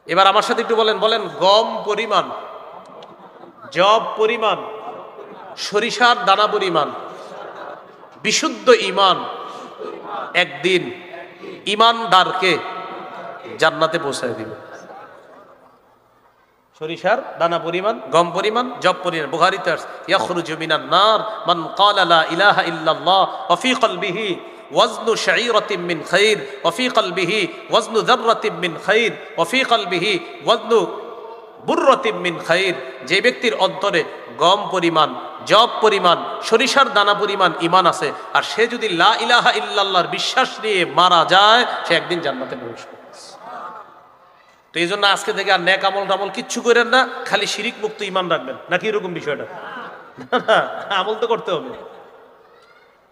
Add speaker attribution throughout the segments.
Speaker 1: এবার আমার সাথে একটু বলেন, বলেন গম পরিমাণ, জব পরিমাণ, সরিষার দানা পরিমাণ বিশুদ্ধ ঈমান একদিন ঈমানদারকে জান্নাতে পৌঁছায় দিবে। সরিষার দানা পরিমাণ, গম পরিমাণ, জব পরিমাণ। বুখারীতে আছে ইয়াখরুজু মিনান নার মান ক্বালা লা ইলাহা ইল্লাল্লাহ ওয়া ফি কলবিহি ওয়াজনু শাঈরাতিন মিন খাইর ওয়া ফি কলবিহি ওয়াজনু যাররাতিন মিন খাইর ওয়া ফি কলবিহি ওয়াজনু বুররাতিন মিন খাইর। যে ব্যক্তির অন্তরে গম পরিমাণ, জব পরিমাণ, সরিষার দানা পরিমাণ ঈমান আছে, আর সে যদি লা ইলাহা ইল্লাল্লাহর বিশ্বাস নিয়ে মারা যায়, সে একদিন জান্নাতে প্রবেশ করবে। তো এই জন্য আজকে থেকে আর নেক আমল টামল কিচ্ছু করেন না, খালি শিরিক মুক্ত ঈমান রাখবেন, নাকি এরকম বিষয়টা? না, আমল তো করতে হবে,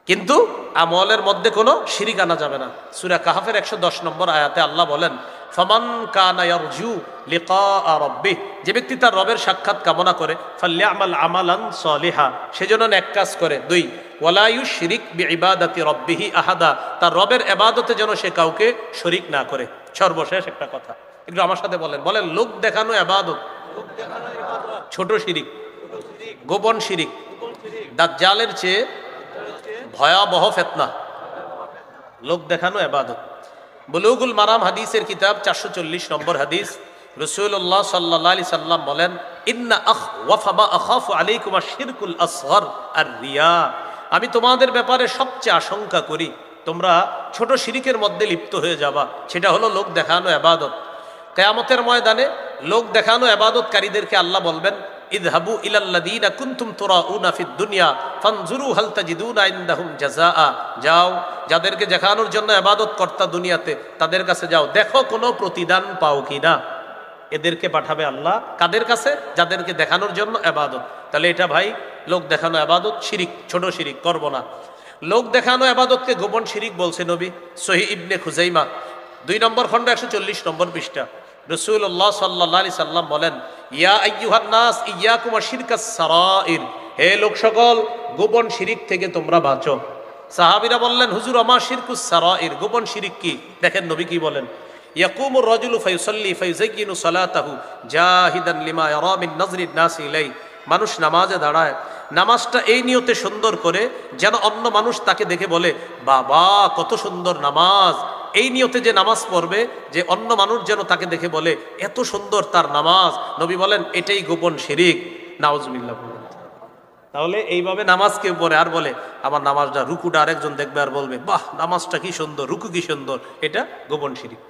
Speaker 1: কিন্তু আমলের মধ্যে কোনো শিরিক আনা যাবে না। সূরা কাহফের 110 নম্বর আয়াতে আল্লাহ বলেন, ফামান কানা ইয়ারজু লিকা রাব্বিহ, যে ব্যক্তি তার রবের সাক্ষাৎ কামনা করে, ফালইআমাল আমালান সলিহা, সেজন্য নেক কাজ করে। 2 ওয়ালা ইউশরিক বিইবাদাতি রাব্বিহি আহাদা, তার রবের ইবাদতে যেন সে কাউকে শরীক না করে। সর্বশেষ একটা কথা একটু আমার সাথে বলেন, বলেন লোক দেখানো ইবাদত ছোট শিরিক, গোপন শিরিক, দাজ্জালের চেয়ে ভয়াবহ ফিতনা লোক দেখানো ইবাদত। বুলুগুল মারাম হাদিসের কিতাব 440 নম্বর হাদিস, রাসূলুল্লাহ সাল্লাল্লাহু আলাইহি সাল্লাম বলেন, ইন্না আখওয়াফা মা আখাফু আলাইকুম আশ-শিরকুল আসগর আর-রিয়া, আমি তোমাদের ব্যাপারে সবচেয়ে আশঙ্কা করি তোমরা ছোট শিরিকের মধ্যে লিপ্ত হয়ে যাবা, সেটা হলো লোক দেখানো ইবাদত। কিয়ামতের ময়দানে লোক দেখানো ইবাদতকারীদেরকে আল্লাহ বলবেন, ইযহাবু ইলাল্লাযীনা কুনতুম তুরাউনা ফিদ দুনিয়া ফানজুরু হাল তাজিদুনা ইনদাহুম জাযাআ, যাও যাদেরকে দেখানোর জন্য ইবাদত করতা দুনিয়াতে, তাদের কাছে যাও, দেখো কোনো প্রতিদান পাও কিনা। এদেরকে পাঠাবে আল্লাহ কাদের কাছে? যাদেরকে দেখানোর জন্য ইবাদত। তাহলে এটা ভাই লোক দেখানো ইবাদত শিরিক, ছোট শিরিক করব না। লোক দেখানো ইবাদতকে গোপন শিরিক বলছে নবী। সহিহ ইবনে খুজাইমা 2 নম্বর খণ্ড 140 নম্বর পৃষ্ঠা, রাসূলুল্লাহ সাল্লাল্লাহু আলাইহি সাল্লাম বলেন, ইয়া আইয়ুহান নাস ইয়াকুম আশ-শিরকাস সারাইর, হে লোক সকল, গোপন শিরিক থেকে তোমরা বাঁচো। সাহাবীরা বললেন, হুজুর আমা শিরকুস সারাইর, গোপন শিরিক কি? দেখেন নবী কি বলেন, ইয়াকুমুর রাজুলু ফায়ুসাল্লি ফায়ুযায়্যিনু সালাতাহু জাহিদান লিমা ইয়ারা মিন নাজরিন নাস ইলাই, মানুষ নামাজে দাঁড়ায়, নামাজটা এই নিয়তে সুন্দর করে যেন অন্য মানুষ তাকে দেখে বলে, বাবা কত সুন্দর নামাজ। এই নিয়তে যে নামাজ পড়বে, যে অন্য মানুষ যেন তাকে দেখে বলে এত সুন্দর তার নামাজ। নবী বলেন এটাই গোপন শিরিক, নাউজুবিল্লাহ। তাহলে এইভাবে নামাজ কেউ পড়ে আর বলে আমার নামাজটা, রুকুটা আরেকজন দেখবে আর বলবে বাহ নামাজটা কি সুন্দর, রুকু কি সুন্দর, এটা গোপন শিরিক।